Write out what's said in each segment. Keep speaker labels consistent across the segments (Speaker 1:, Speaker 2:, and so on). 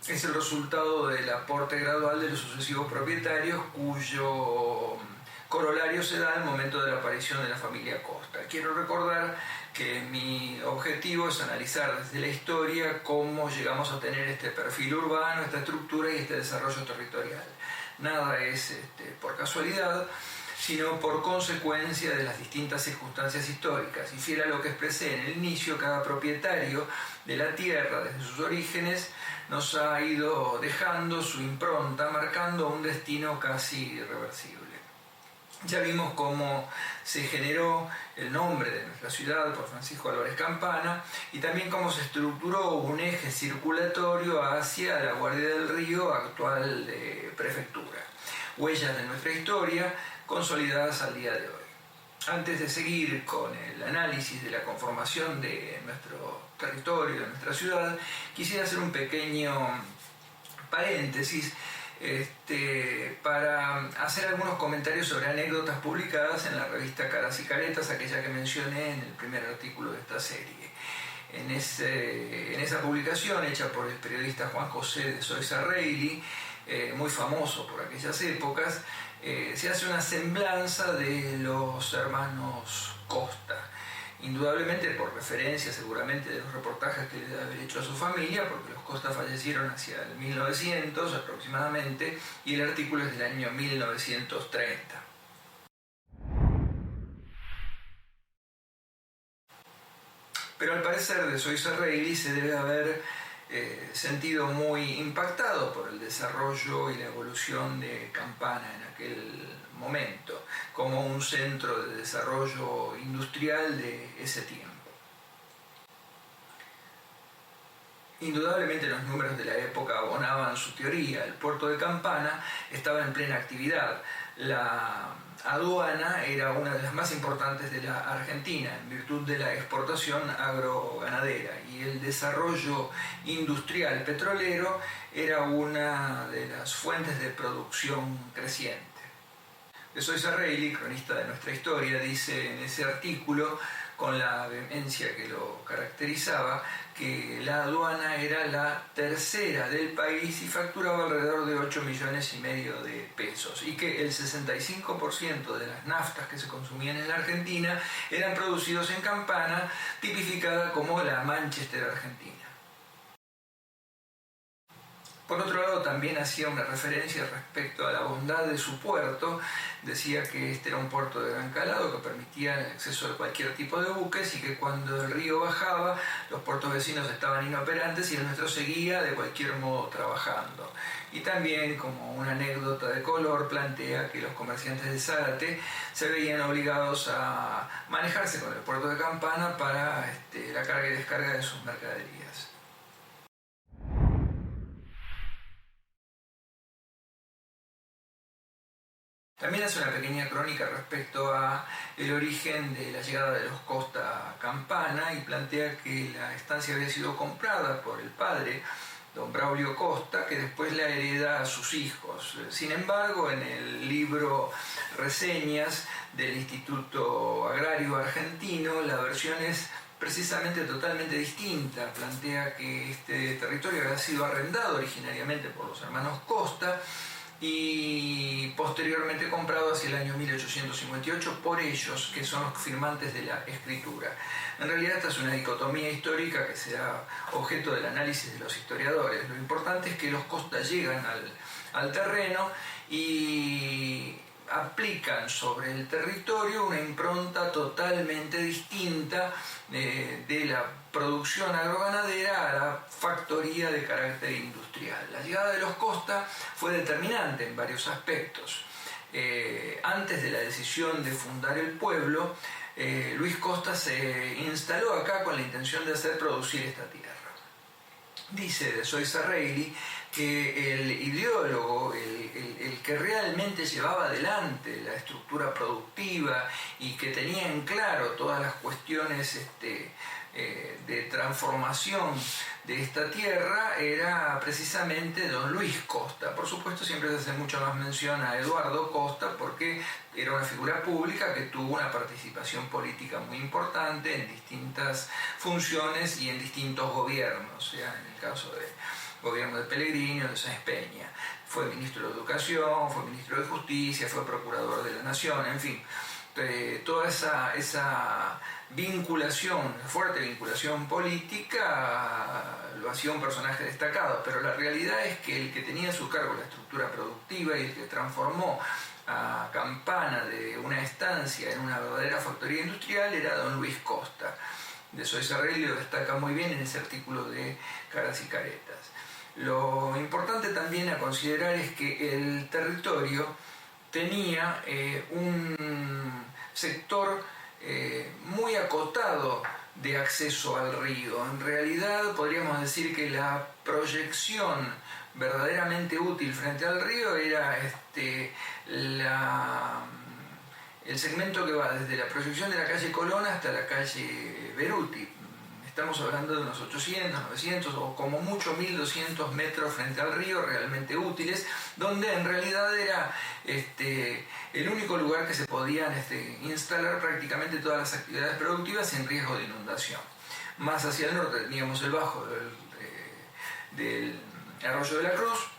Speaker 1: es el resultado del aporte gradual de los sucesivos propietarios, cuyo corolario se da al momento de la aparición de la familia Costa. Quiero recordar que mi objetivo es analizar desde la historia cómo llegamos a tener este perfil urbano, esta estructura y este desarrollo territorial. Nada es por casualidad, sino por consecuencia de las distintas circunstancias históricas. Y fiel a lo que expresé en el inicio, cada propietario de la tierra desde sus orígenes nos ha ido dejando su impronta, marcando un destino casi irreversible. Ya vimos cómo se generó el nombre de nuestra ciudad por Francisco Álvarez Campana y también cómo se estructuró un eje circulatorio hacia la Guardia del Río, actual prefectura. Huellas de nuestra historia consolidadas al día de hoy. Antes de seguir con el análisis de la conformación de nuestro territorio, de nuestra ciudad, quisiera hacer un pequeño paréntesis para hacer algunos comentarios sobre anécdotas publicadas en la revista Caras y Caretas, aquella que mencioné en el primer artículo de esta serie. En esa publicación, hecha por el periodista Juan José de Soysa Reilly, muy famoso por aquellas épocas, se hace una semblanza de los hermanos Costa. Indudablemente por referencia seguramente de los reportajes que le debe haber hecho a su familia, porque los Costa fallecieron hacia el 1900 aproximadamente, y el artículo es del año 1930. Pero al parecer de Soysa Reilly se debe haber sentido muy impactado por el desarrollo y la evolución de Campana en aquel momento, como un centro de desarrollo industrial de ese tiempo. Indudablemente los números de la época abonaban su teoría. El puerto de Campana estaba en plena actividad. La aduana era una de las más importantes de la Argentina en virtud de la exportación agroganadera, y el desarrollo industrial petrolero era una de las fuentes de producción creciente. De Soysa Reilly, cronista de nuestra historia, dice en ese artículo, con la vehemencia que lo caracterizaba, que la aduana era la tercera del país y facturaba alrededor de 8,5 millones de pesos, y que el 65% de las naftas que se consumían en la Argentina eran producidos en Campana, tipificada como la Manchester argentina. Por otro lado, también hacía una referencia respecto a la bondad de su puerto. Decía que este era un puerto de gran calado que permitía el acceso de cualquier tipo de buques, y que cuando el río bajaba los puertos vecinos estaban inoperantes y el nuestro seguía de cualquier modo trabajando. Y también, como una anécdota de color, plantea que los comerciantes de Zárate se veían obligados a manejarse con el puerto de Campana para la carga y descarga de sus mercaderías. También hace una pequeña crónica respecto a el origen de la llegada de los Costa a Campana y plantea que la estancia había sido comprada por el padre, don Braulio Costa, que después la hereda a sus hijos. Sin embargo, en el libro Reseñas del Instituto Agrario Argentino, la versión es precisamente totalmente distinta. Plantea que este territorio había sido arrendado originariamente por los hermanos Costa y posteriormente comprado hacia el año 1858 por ellos, que son los firmantes de la escritura. En realidad esta es una dicotomía histórica que será objeto del análisis de los historiadores. Lo importante es que los Costa llegan al terreno y aplican sobre el territorio una impronta totalmente distinta de la producción agroganadera a la factoría de carácter industrial. La llegada de los Costa fue determinante en varios aspectos. Antes de la decisión de fundar el pueblo, Luis Costa se instaló acá con la intención de hacer producir esta tierra. Dice de Soysa Reilly que el ideólogo, el que realmente llevaba adelante la estructura productiva y que tenía en claro todas las cuestiones de transformación de esta tierra, era precisamente don Luis Costa. Por supuesto, siempre se hace mucho más mención a Eduardo Costa porque era una figura pública que tuvo una participación política muy importante en distintas funciones y en distintos gobiernos. En el caso gobierno de Pellegrini o de Sáenz Peña. Fue ministro de Educación, fue ministro de Justicia, fue procurador de la Nación, en fin. Toda esa vinculación, fuerte vinculación política, lo hacía un personaje destacado, pero la realidad es que el que tenía a su cargo la estructura productiva y el que transformó a Campana de una estancia en una verdadera factoría industrial era don Luis Costa. De Soy Sarrelli lo destaca muy bien en ese artículo de Caras y Caretas. Lo importante también a considerar es que el territorio tenía un sector muy acotado de acceso al río. En realidad podríamos decir que la proyección verdaderamente útil frente al río era el segmento que va desde la proyección de la calle Colón hasta la calle Beruti. Estamos hablando de unos 800, 900 o como mucho 1200 metros frente al río realmente útiles, donde en realidad era el único lugar que se podían instalar prácticamente todas las actividades productivas sin riesgo de inundación. Más hacia el norte teníamos el bajo del Arroyo de la Cruz,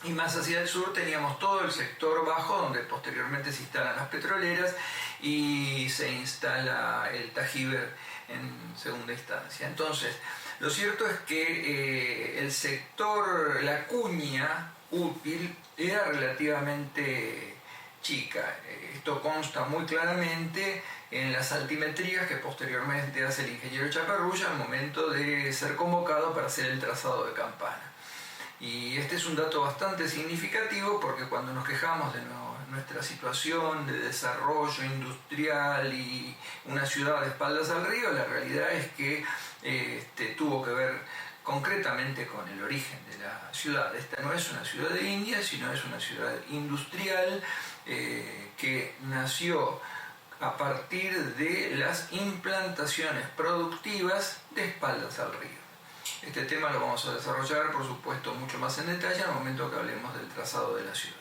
Speaker 1: y más hacia el sur teníamos todo el sector bajo donde posteriormente se instalan las petroleras y se instala el Tajiber en segunda instancia. Entonces, lo cierto es que el sector, la cuña útil era relativamente chica. Esto consta muy claramente en las altimetrías que posteriormente hace el ingeniero Chaparrulla al momento de ser convocado para hacer el trazado de Campana. Y este es un dato bastante significativo porque cuando nos quejamos de nuestra situación de desarrollo industrial y una ciudad de espaldas al río, la realidad es que tuvo que ver concretamente con el origen de la ciudad. Esta no es una ciudad de India, sino es una ciudad industrial que nació a partir de las implantaciones productivas de espaldas al río. Este tema lo vamos a desarrollar, por supuesto, mucho más en detalle al momento que hablemos del trazado de la ciudad.